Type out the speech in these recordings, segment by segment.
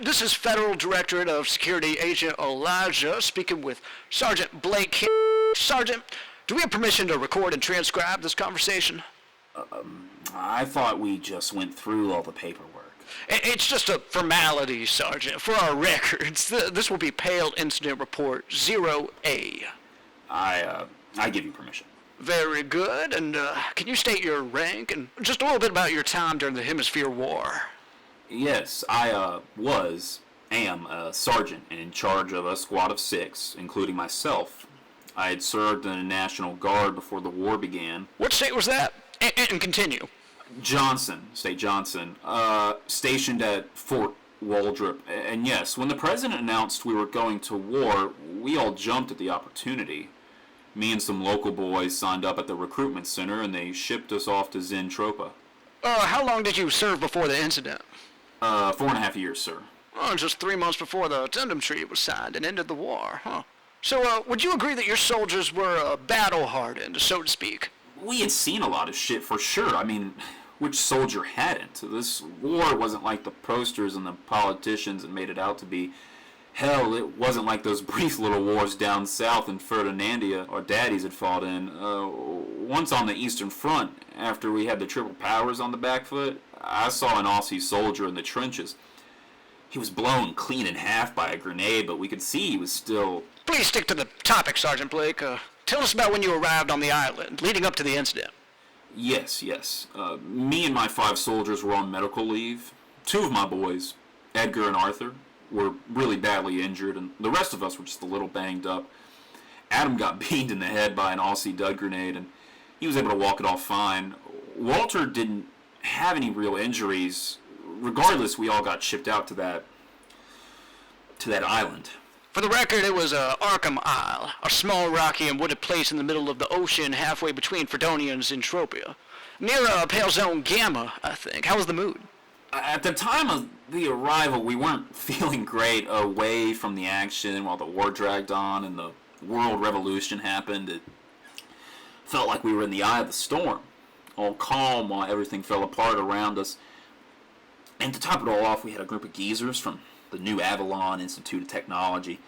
This is Federal Directorate of Security Agent Elijah speaking with Sergeant Blake. Sergeant, do we have permission to record and transcribe this conversation? I thought we just went through all the paperwork. It's just a formality, Sergeant. For our records, this will be Pale Incident Report 0A. I give you permission. Very good. And can you state your rank and just a little bit about your time during the Hemisphere War? Yes, I am a sergeant and in charge of a squad of 6, including myself. I had served in the National Guard before the war began. What state was that? And continue. State Johnson, stationed at Fort Waldrop. And yes, when the president announced we were going to war, we all jumped at the opportunity. Me and some local boys signed up at the recruitment center, and they shipped us off to Zentropa. How long did you serve before the incident? 4.5 years, sir. Oh, just 3 months before the Addendum Treaty was signed and ended the war, huh? So, would you agree that your soldiers were battle-hardened, so to speak? We had seen a lot of shit for sure. I mean, which soldier hadn't? This war wasn't like the posters and the politicians had made it out to be. Hell, it wasn't like those brief little wars down south in Freedonian our daddies had fought in. Once on the Eastern Front, after we had the Triple Powers on the back foot, I saw an Aussie soldier in the trenches. He was blown clean in half by a grenade, but we could see he was still... Please stick to the topic, Sergeant Blake. Tell us about when you arrived on the island, leading up to the incident. Yes. Me and my 5 soldiers were on medical leave. 2 of my boys, Edgar and Arthur, were really badly injured, and the rest of us were just a little banged up. Adam got beamed in the head by an Aussie dud grenade, and he was able to walk it off fine. Walter didn't have any real injuries. Regardless, we all got shipped out to that island. For the record, it was Arkham Isle, a small rocky and wooded place in the middle of the ocean halfway between Freedonian and Zentropia. Near Pale Zone Gamma, I think. How was the mood? At the time of the arrival, we weren't feeling great away from the action while the war dragged on and the world revolution happened. It felt like we were in the eye of the storm, all calm while everything fell apart around us. And to top it all off, we had a group of geezers from the New Avalon Institute of Technology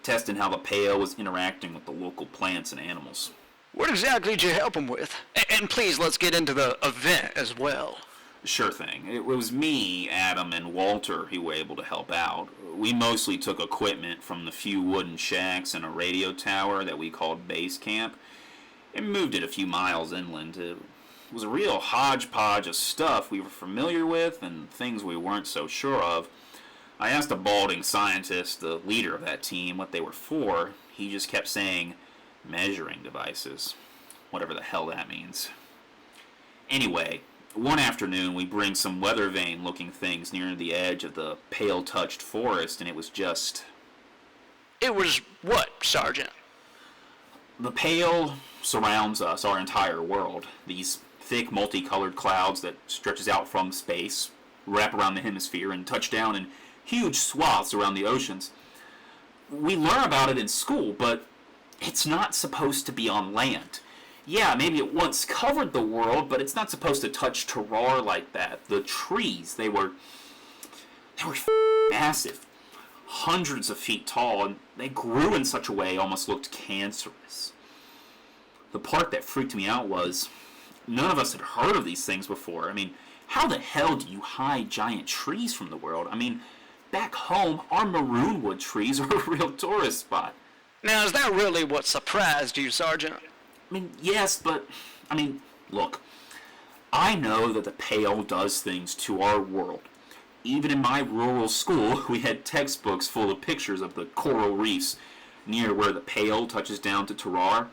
testing how the Pale was interacting with the local plants and animals. What exactly did you help them with? And please, let's get into the event as well. Sure thing. It was me, Adam, and Walter who were able to help out. We mostly took equipment from the few wooden shacks and a radio tower that we called base camp and moved it a few miles inland. It was a real hodgepodge of stuff we were familiar with and things we weren't so sure of. I asked a balding scientist, the leader of that team, what they were for. He just kept saying, measuring devices. Whatever the hell that means. Anyway, one afternoon we bring some weather vane looking things near the edge of the pale touched forest, and it was just... It was what, Sergeant? The Pale surrounds us, our entire world. These thick multicolored clouds that stretches out from space, wrap around the hemisphere, and touch down in huge swaths around the oceans. We learn about it in school, but it's not supposed to be on land. Yeah, maybe it once covered the world, but it's not supposed to touch terroir like that. The trees, they were massive, hundreds of feet tall, and they grew in such a way almost looked cancerous. The part that freaked me out was none of us had heard of these things before. I mean, how the hell do you hide giant trees from the world? I mean, back home, our maroonwood trees are a real tourist spot. Now, is that really what surprised you, Sergeant? I mean, yes, but, look, I know that the Pale does things to our world. Even in my rural school, we had textbooks full of pictures of the coral reefs near where the Pale touches down to terroir.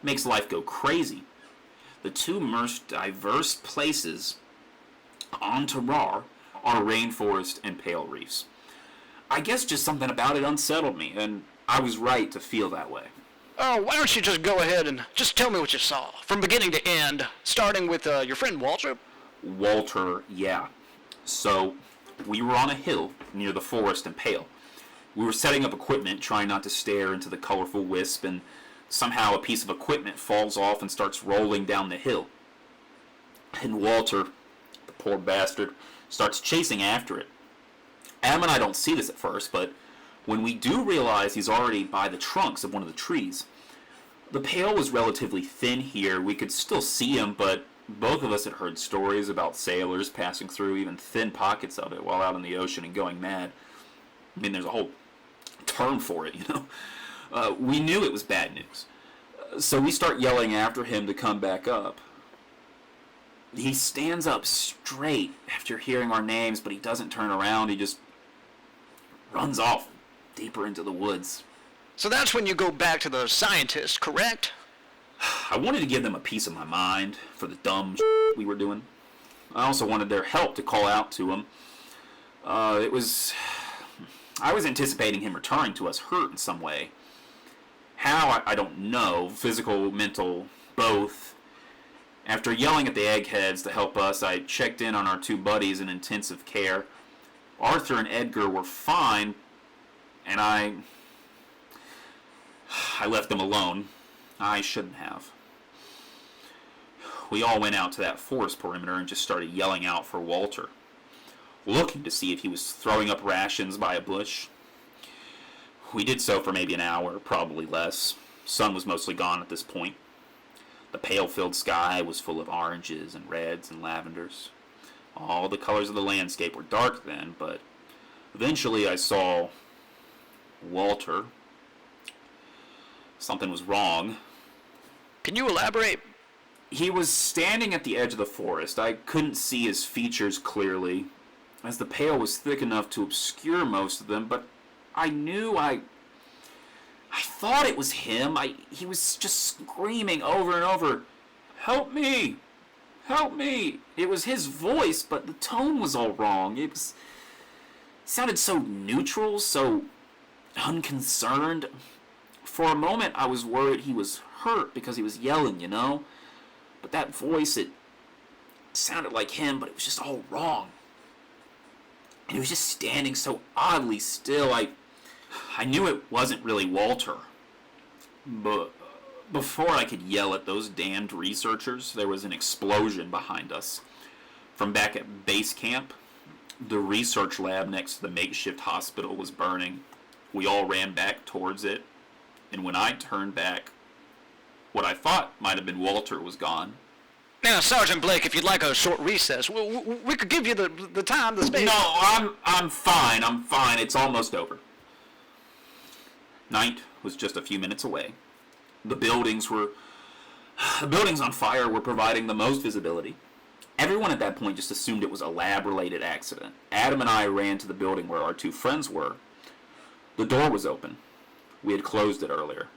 Makes life go crazy. The 2 most diverse places on terroir are rainforest and Pale reefs. I guess just something about it unsettled me, and I was right to feel that way. Oh, why don't you just go ahead and just tell me what you saw, from beginning to end, starting with your friend Walter? Walter, yeah. So, we were on a hill near the forest and Pale. We were setting up equipment, trying not to stare into the colorful wisp, and somehow a piece of equipment falls off and starts rolling down the hill. And Walter, the poor bastard, starts chasing after it. Adam and I don't see this at first, but when we do realize he's already by the trunks of one of the trees, the pail was relatively thin here. We could still see him, but both of us had heard stories about sailors passing through even thin pockets of it while out in the ocean and going mad. I mean, there's a whole term for it, you know. We knew it was bad news. So we start yelling after him to come back up. He stands up straight after hearing our names, but he doesn't turn around. He just runs off deeper into the woods. So that's when you go back to the scientists, correct? I wanted to give them a piece of my mind for the dumb we were doing. I also wanted their help to call out to him. I was anticipating him returning to us hurt in some way. How, I don't know. Physical, mental, both. After yelling at the eggheads to help us, I checked in on our two buddies in intensive care. Arthur and Edgar were fine, and I left them alone. I shouldn't have. We all went out to that forest perimeter and just started yelling out for Walter, looking to see if he was throwing up rations by a bush. We did so for maybe an hour, probably less. Sun was mostly gone at this point. The pale-filled sky was full of oranges and reds and lavenders. All the colors of the landscape were dark then, but eventually I saw Walter. Something was wrong. Can you elaborate? He was standing at the edge of the forest. I couldn't see his features clearly, as the pale was thick enough to obscure most of them, but I knew I thought it was him. He was just screaming over and over, "Help me! Help me!" It was his voice, but the tone was all wrong. It sounded so neutral, so unconcerned. For a moment, I was worried he was hurt because he was yelling, you know? But that voice, it sounded like him, but it was just all wrong. And he was just standing so oddly still. I knew it wasn't really Walter. But before I could yell at those damned researchers, there was an explosion behind us. From back at base camp, the research lab next to the makeshift hospital was burning. We all ran back towards it. And when I turned back, what I thought might have been Walter was gone. Now, Sergeant Blake, if you'd like a short recess, we could give you the time, the space. No, I'm fine. I'm fine. It's almost over. Night was just a few minutes away. The buildings on fire were providing the most visibility. Everyone at that point just assumed it was a lab-related accident. Adam and I ran to the building where our two friends were. The door was open. We had closed it earlier.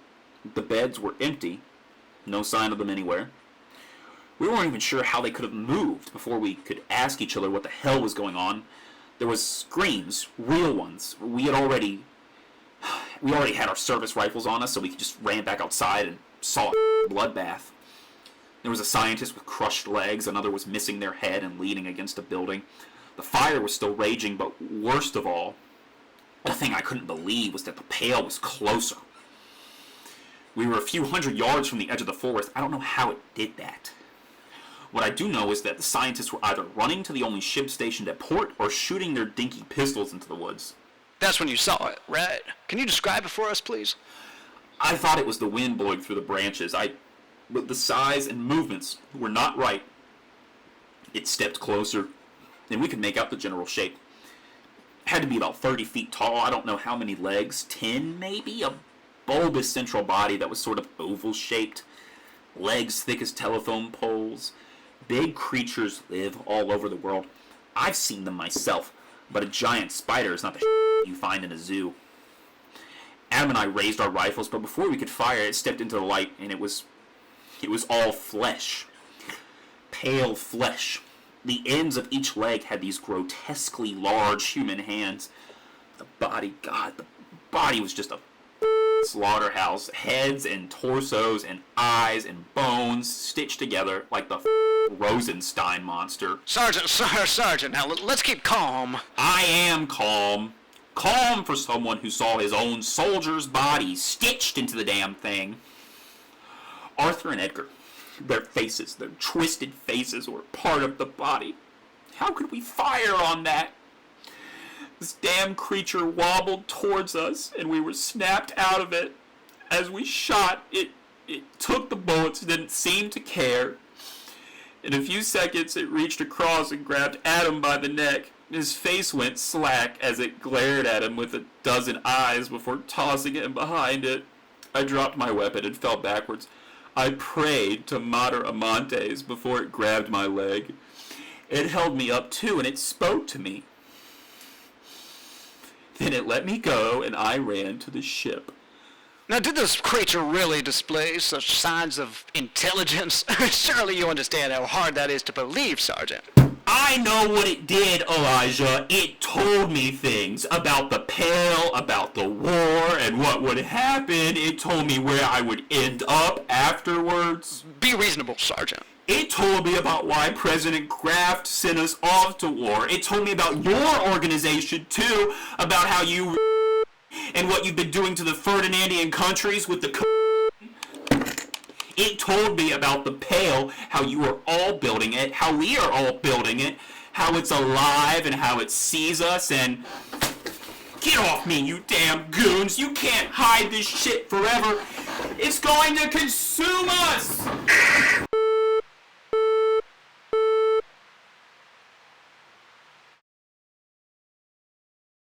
The beds were empty. No sign of them anywhere. We weren't even sure how they could have moved before we could ask each other what the hell was going on. There was screams, real ones. We already had our service rifles on us, so we just ran back outside and saw a bloodbath. There was a scientist with crushed legs, another was missing their head and leaning against a building. The fire was still raging, but worst of all, the thing I couldn't believe was that the pail was closer. We were a few hundred yards from the edge of the forest. I don't know how it did that. What I do know is that the scientists were either running to the only ship stationed at port or shooting their dinky pistols into the woods. That's when you saw it, right? Can you describe it for us, please? I thought it was the wind blowing through the branches. But the size and movements were not right. It stepped closer, and we could make out the general shape. It had to be about 30 feet tall. I don't know how many legs, 10 maybe? A bulbous central body that was sort of oval-shaped. Legs thick as telephone poles. Big creatures live all over the world. I've seen them myself, but a giant spider is not the you find in a zoo. Adam and I raised our rifles, but before we could fire, it stepped into the light, and it was all flesh. Pale flesh. The ends of each leg had these grotesquely large human hands. The body was just a slaughterhouse. Heads and torsos and eyes and bones stitched together like the Rosenstein monster. Sergeant, now let's keep calm. I am calm. Calm for someone who saw his own soldier's body stitched into the damn thing. Arthur and Edgar, their twisted faces were part of the body. How could we fire on that? This damn creature wobbled towards us, and we were snapped out of it. As we shot, it took the bullets, didn't seem to care. In a few seconds, it reached across and grabbed Adam by the neck. His face went slack as it glared at him with a dozen eyes before tossing him behind it. I dropped my weapon and fell backwards. I prayed to Mater Amantes before it grabbed my leg. It held me up too, and it spoke to me. Then it let me go, and I ran to the ship. Now, did this creature really display such signs of intelligence? Surely you understand how hard that is to believe, Sergeant. I know what it did, Elijah. It told me things about the Pale, about the war, and what would happen. It told me where I would end up afterwards. Be reasonable, Sergeant. It told me about why President Kraft sent us off to war. It told me about your organization, too, about how you and what you've been doing to the Freedonian countries with the It told me about the Pale, how you are all building it, how we are all building it, how it's alive and how it sees us, and get off me, you damn goons. You can't hide this shit forever. It's going to consume us.